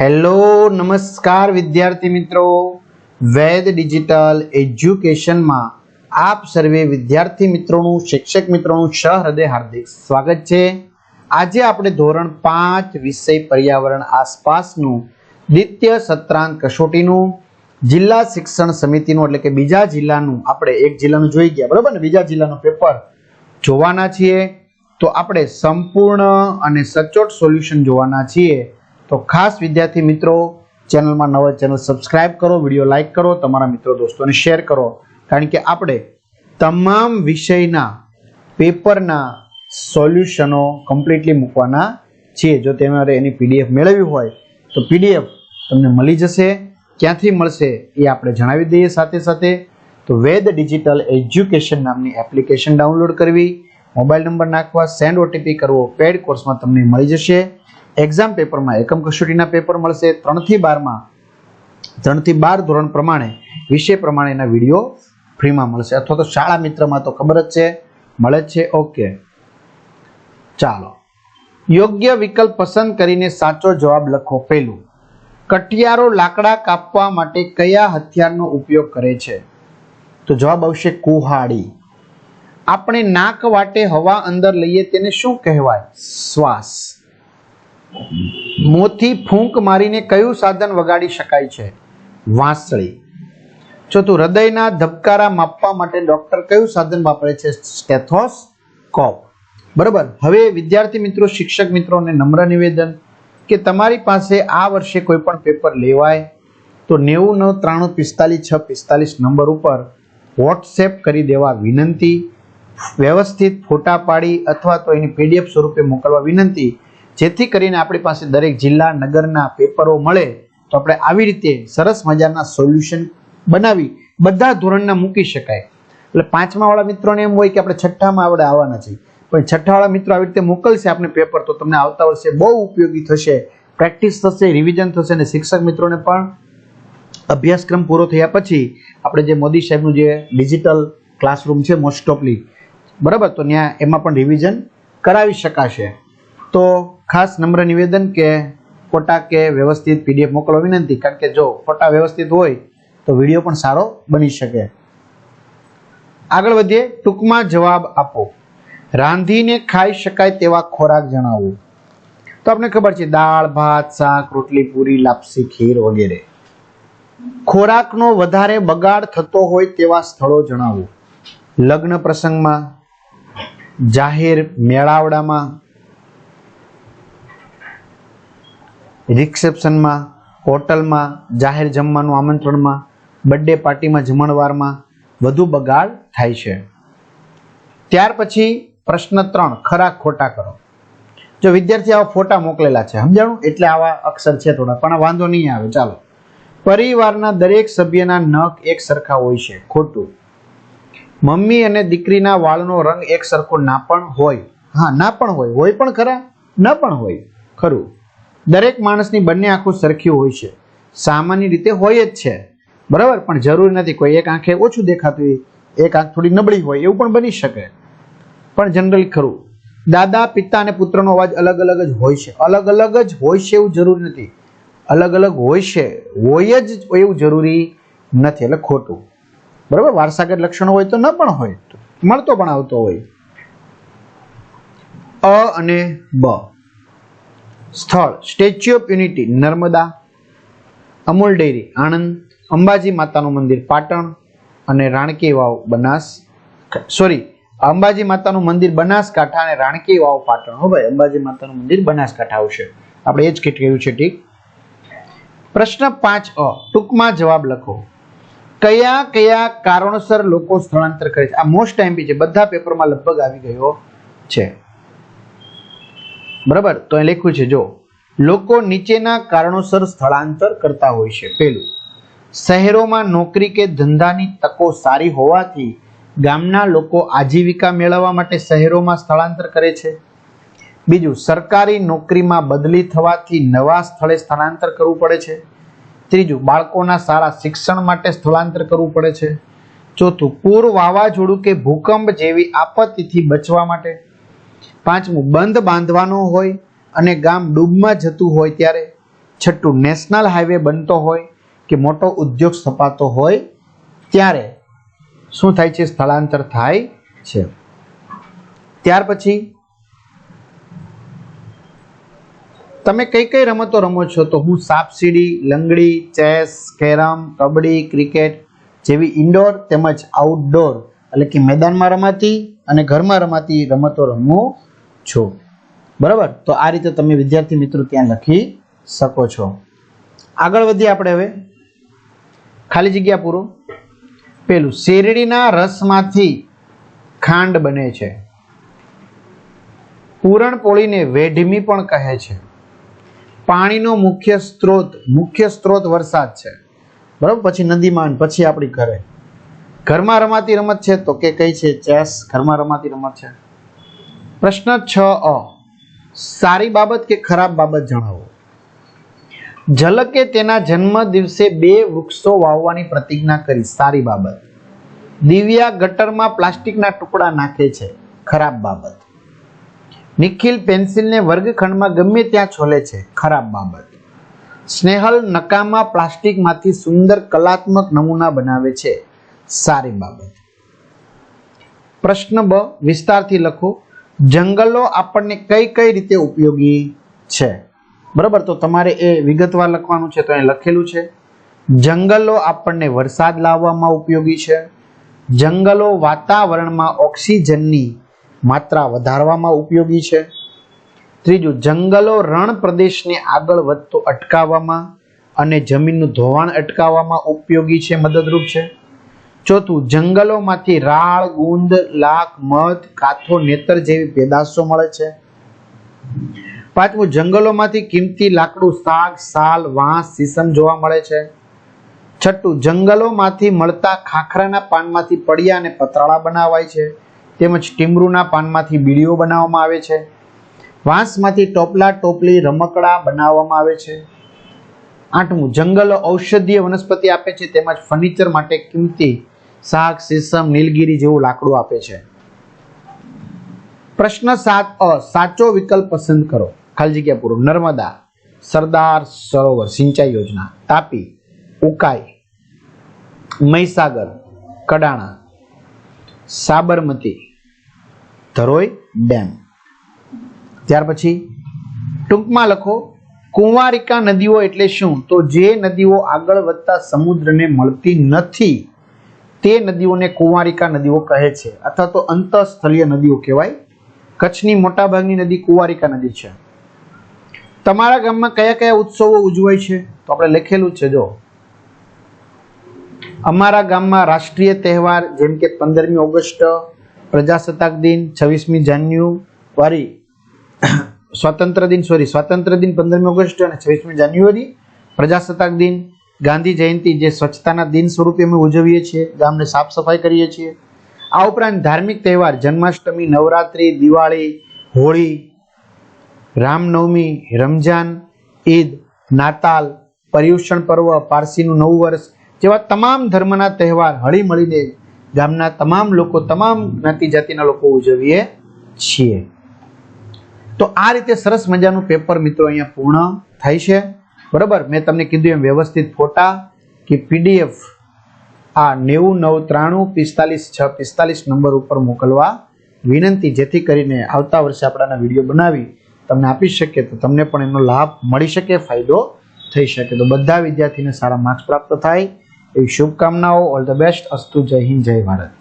Hello નમસ્કાર વિદ્યાર્થી મિત્રો, વેદ ડિજિટલ એજ્યુકેશનમાં આપ સર્વે વિદ્યાર્થી મિત્રોનું શિક્ષક મિત્રોનું સહૃદય હાર્દિક સ્વાગત છે। આજે આપણે ધોરણ 5 વિષય પર્યાવરણ આસપાસનું દ્વિતીય સત્રાંત કસોટીનું જિલ્લા શિક્ષણ સમિતિનું એટલે કે બીજા જિલ્લાનું આપણે એક જિલ્લાનું જોઈ ગયા, બરાબર ને? બીજા જિલ્લાનું પેપર જોવાના છીએ તો આપણે સંપૂર્ણ અને સચોટ સોલ્યુશન જોવાના છીએ। તો ખાસ વિદ્યાર્થી મિત્રો, ચેનલમાં નવા ચેનલ સબસ્ક્રાઇબ કરો, વિડીયો લાઈક કરો, તમારા મિત્રો દોસ્તોને શેર કરો, કારણ કે આપણે તમામ વિષયના પેપરના સોલ્યુશનો કમ્પ્લીટલી મૂકવાના છીએ। જો તમારે એની પીડીએફ મેળવવી હોય તો પીડીએફ તમને મળી જશે। ક્યાંથી મળશે એ આપણે જણાવી દઈએ સાથે સાથે। તો વેદ ડિજિટલ એજ્યુકેશન નામની એપ્લિકેશન ડાઉનલોડ કરવી, મોબાઈલ નંબર નાખવા, સેન્ડ ઓટીપી કરવો, પેડ કોર્સમાં તમને મળી જશે। એક્ઝામ પેપરમાં એકમ કસોટીના પેપર મળશે, 3 થી 12 ધોરણ પ્રમાણે વિષય પ્રમાણેના વિડીયો ફ્રીમાં મળશે, અથવા તો શાળા મિત્રમાં તો ખબર જ છે, મળે જ છે। ઓકે, ચાલો યોગ્ય વિકલ્પ પસંદ કરીને સાચો જવાબ લખો। પહેલું, કટિયારો લાકડા કાપવા માટે કયા હથિયારનો ઉપયોગ કરે છે? તો જવાબ આવશે કુહાડી। આપણે નાક વાટે હવા અંદર લઈએ તેને શું કહેવાય? શ્વાસ। મોંથી ફૂંક મારીને કયું સાધન વગાડી શકાય છે? વાંસળી। ચોથું, હૃદયના ધબકારા માપવા માટે ડોક્ટર કયું સાધન વાપરે છે? સ્ટેથોસ્કોપ। બરાબર। હવે વિદ્યાર્થી મિત્રો, શિક્ષક મિત્રોને નમ્ર નિવેદન કે તમારી પાસે આ વર્ષે કોઈ પણ પેપર લેવાય તો 9993454645 નંબર ઉપર વોટ્સએપ કરી દેવા વિનંતી, વ્યવસ્થિત ફોટા પાડી અથવા તો એની પીડીએફ સ્વરૂપે મોકલવા વિનંતી, જેથી કરીને આપણી પાસે દરેક જિલ્લા નગરના પેપરો મળે તો આપણે આવી રીતે સરસ મજાના સોલ્યુશન બનાવી બધા ધોરણના મૂકી શકાય। એટલે 5મા વાળા મિત્રોને એમ હોય કે આપણે 6ઠામાં આપણે આવવાના છીએ, પણ 6ઠા વાળા મિત્રો આવી રીતે મોકલશે આપણે પેપર તો તમને આવતા વર્ષે બહુ ઉપયોગી થશે, પ્રેક્ટિસ થશે, રિવિઝન થશે, અને શિક્ષક મિત્રોને પણ અભ્યાસક્રમ પૂરો થયા પછી આપણે જે મોદી સાહેબનું જે ડિજિટલ ક્લાસરૂમ છે મોસ્ટ ઓફલી, બરાબર, તો ત્યાં એમાં પણ રિવિઝન કરાવી શકાશે। તો ખાસ નમ્ર નિવેદન કે ફોટા કે વ્યવસ્થિત પીડીએફ મોકલવા વિનંતી, કારણ કે જો ફોટા વ્યવસ્થિત હોય તો વિડીયો પણ સારો બની શકે। આગળ વધીએ, ટૂંકમાં જવાબ આપો। રાંધીને ખાઈ શકાય તેવા ખોરાક જણાવો। તો આપણે ખબર છે દાળ, ભાત, શાક, રોટલી, પૂરી, લાપસી, ખીર વગેરે। ખોરાકનો વધારે બગાડ થતો હોય તેવા સ્થળો જણાવો। લગ્ન પ્રસંગમાં, જાહેર મેળાવડામાં, રિસેપ્શનમાં, હોટલમાં, જાહેર જમવાનું આમંત્રણમાં, બર્થડે પાર્ટીમાં, જમણવારમાં વધુ બગાડ થાય છે। ત્યાર પછી પ્રશ્ન 3, ખરા ખોટા કરો। જો વિદ્યાર્થી આવા ફોટા મોકલેલા છે, સમજાણું? એટલે આવા અક્ષર છે થોડા, પણ વાંધો નહીં આવે। ચાલો, પરિવારના દરેક સભ્યના નખ એક સરખા હોય છે, ખોટું। મમ્મી અને દીકરીના વાળનો રંગ એક સરખો ના પણ હોય, હા ના પણ હોય પણ ખરા, ન પણ હોય, ખરું। દરેક માણસની બંને આંખો સરખી હોય છે, સામાન્ય રીતે હોય જ છે, બરાબર, પણ જરૂરી નથી કોઈ એક આંખે ઓછું દેખાતું હોય, એક આંખ થોડી નબળી હોય, એવું પણ બની શકે, પણ જનરલી ખરું। દાદા, પિતા અને પુત્રનો અવાજ અલગ અલગ જ હોય છે, અલગ અલગ જ હોય છે એવું જરૂરી નથી, અલગ અલગ હોય છે, હોય જ એવું જરૂરી નથી, એટલે ખોટું, બરાબર। વારસાગત લક્ષણો હોય તો ન પણ હોય, મળતો પણ આવતો હોય। અ અને બ, સ્થળ statue of unity Narmada, Amul dairy Anand, Ambaji માતાનું મંદિર પાટણ અને રાણકી વાવ અંબાજી માતાનું મંદિર બનાસકાંઠા અને રાણકી વાવ પાટણ। હો ભાઈ, અંબાજી માતાનું મંદિર બનાસકાંઠા આવશે, આપણે એ જ કહ્યું છે, ઠીક। પ્રશ્ન 5a, ટૂંકમાં જવાબ લખો। કયા કયા કારણોસર લોકો સ્થળાંતર કરે છે? આ મોસ્ટ એમપી છે, બધા પેપરમાં લગભગ આવી ગયો છે, બરાબર। તો અહીં લખ્યું છે, જો લોકો નીચેના કારણોસર સ્થળાંતર કરતા હોય છે। પહેલું, શહેરોમાં નોકરી કે ધંધાની તકો સારી હોવાથી ગામના લોકો આજીવિકા મેળવવા માટે શહેરોમાં સ્થળાંતર કરે છે। બીજું, સરકારી નોકરીમાં બદલી થવાથી નવા સ્થળે સ્થળાંતર કરવું પડે છે। ત્રીજું, બાળકોના સારા શિક્ષણ માટે સ્થળાંતર કરવું પડે છે। ચોથું, પૂર, વાવાઝોડું કે ભૂકંપ જેવી આપત્તિથી બચવા માટે। પાંચમું, બંધ બાંધવાનો હોય અને ગામ ડૂબમાં જતું હોય ત્યારે। છઠ્ઠું, નેશનલ હાઈવે બનતો હોય કે મોટો ઉદ્યોગ સ્થપાતો હોય ત્યારે શું થાય છે? સ્થળાંતર થાય છે. ત્યાર પછી તમે કઈ કઈ રમતો રમો છો? તો હું સાપસીડી, લંગડી, ચેસ, કેરમ, કબડ્ડી, ક્રિકેટ જેવી ઇન્ડોર તેમજ આઉટડોર એટલે કે મેદાનમાં રમાતી અને ઘરમાં રમાતી રમતો રમું છું. બરાબર, તો આ રીતે તમે વિદ્યાર્થી મિત્રો ત્યાં લખી શકો છો. આગળ વધીએ આપણે હવે. ખાલી જગ્યા પૂરો. પેલું, શેરડીના રસમાંથી ખાંડ બને છે. પૂરણપોળીને વેઢમી પણ કહે છે. પાણીનો મુખ્ય સ્ત્રોત વરસાદ છે. બરાબર, પછી નદીમાં, પછી આપણી ઘરે. ઘરમાં રમાતી રમત છે તો કે કઈ છે? ચેસ ઘરમાં રમાતી રમત છે. પ્રશ્ન 6 સારી બાબત કે ખરાબ બાબત જણાવો. ઝલકે તેના જન્મ દિવસે 2 વૃક્ષો વાવવાની પ્રતિજ્ઞા કરી. સારી બાબત. દિવ્યા ગટરમાં પ્લાસ્ટિકના ટુકડા નાખે છે. ખરાબ બાબત. નિખિલ પેન્સિલને વર્ગખંડમાં ગમે ત્યાં છોલે છે. ખરાબ બાબત. સ્નેહલ નકામા પ્લાસ્ટિકમાંથી સુંદર કલાત્મક નમૂના બનાવે છે. સારી બાબત. પ્રશ્ન 2 વિસ્તારથી લખો. જંગલો આપણને કઈ કઈ રીતે ઉપયોગી છે? બરાબર, તો તમારે એ વિગતવાર લખવાનું છે. તો અહીં લખેલું છે, જંગલો આપણને વરસાદ લાવવામાં ઉપયોગી છે. જંગલો વાતાવરણમાં ઓક્સિજનની માત્રા વધારવામાં ઉપયોગી છે. ત્રીજું, જંગલો રણ પ્રદેશને આગળ વધતો અટકાવવામાં અને જમીનનું ધોવાણ અટકાવવામાં ઉપયોગી છે, મદદરૂપ છે. ચોથું, જંગલોમાંથી રાળ, ગુંદ, લાખ, મધ, કાથો, નેતર જેવી પેદાશો મળે છે. પાંચમું, જંગલોમાંથી કિંમતી લાકડું, શાક, સાલ, વાંસ, સીસમ જોવા મળે છે. છઠ્ઠું, જંગલોમાંથી મળતા ખાખરાના પાનમાંથી પડિયા અને પતરાળા બનાવાય છે. તેમજ ટીમરૂના પાનમાંથી બીડીઓ બનાવવામાં આવે છે. વાંસમાંથી ટોપલા, ટોપલી, રમકડા બનાવવામાં આવે છે. આઠમું, જંગલો ઔષધીય વનસ્પતિ આપે છે તેમજ ફર્નિચર માટે કિંમતી શાક, સીસમ, નીલગીરી જેવું લાકડું આપે છે. પ્રશ્ન 7 સાચો વિકલ્પ પસંદ કરો. ખાલી જગ્યા પૂરો. નર્મદા, સરદાર સરોવર સિંચાઈ યોજના, તાપી, ઉકાઈ, મહીસાગર, કડાણા, સાબરમતી, ધરોઈ ડેમ. ત્યાર પછી ટૂંકમાં લખો. કુંવારિકા નદીઓ એટલે શું? તો જે નદીઓ આગળ વધતા સમુદ્રને મળતી નથી તે નદીઓને કુંવારિકા નદીઓ કહે છે, અથવા તો અંતઃસ્થલીય નદીઓ કહેવાય. કચ્છની મોટાભાગની નદી કુંવારિકા નદી છે. તમારા ગામમાં કયા કયા ઉત્સવો ઉજવાય છે? તો આપણે લખેલું છે, જો અમારા ગામમાં રાષ્ટ્રીય તહેવાર જેમ કે 15મી ઓગસ્ટ, પ્રજાસત્તાક દિન, 26મી જાન્યુઆરી, સ્વાતંત્ર્ય દિન 15મી ઓગસ્ટ અને 26મી જાન્યુઆરી, પ્રજાસત્તાક દિન, ગાંધી જયંતિ જે સ્વચ્છતાના દિન સ્વરૂપે અમે ઉજવીએ છીએ, ગામને સાફ સફાઈ કરીએ છીએ. આ ઉપરાંત ધાર્મિક તહેવાર જન્માષ્ટમી, નવરાત્રિ, દિવાળી, હોળી, રામનવમી, રમજાન, ઈદ, નાતાલ, પર્યુષણ પર્વ, પારસીનું નવું વર્ષ જેવા તમામ ધર્મના તહેવાર હળી મળીને ગામના તમામ લોકો, તમામ જ્ઞાતિ જાતિના લોકો ઉજવીએ છીએ. તો આ રીતે સરસ મજાનું પેપર મિત્રો અહીંયા પૂર્ણ થાય છે. બરાબર, મેં તમને કીધું એમ વ્યવસ્થિત ફોટા કે પીડીએફ આ 9093454645 નંબર ઉપર મોકલવા વિનંતી, જેથી કરીને આવતા વર્ષે આપણાના વિડીયો બનાવી તમને આપી શકીએ તો તમને પણ એનો લાભ મળી શકે, ફાયદો થઈ શકે. તો બધા વિદ્યાર્થીને સારા માર્ક્સ પ્રાપ્ત થાય એવી શુભકામનાઓ. All the best. અસ્તુ. જય હિન્દ, જય ભારત.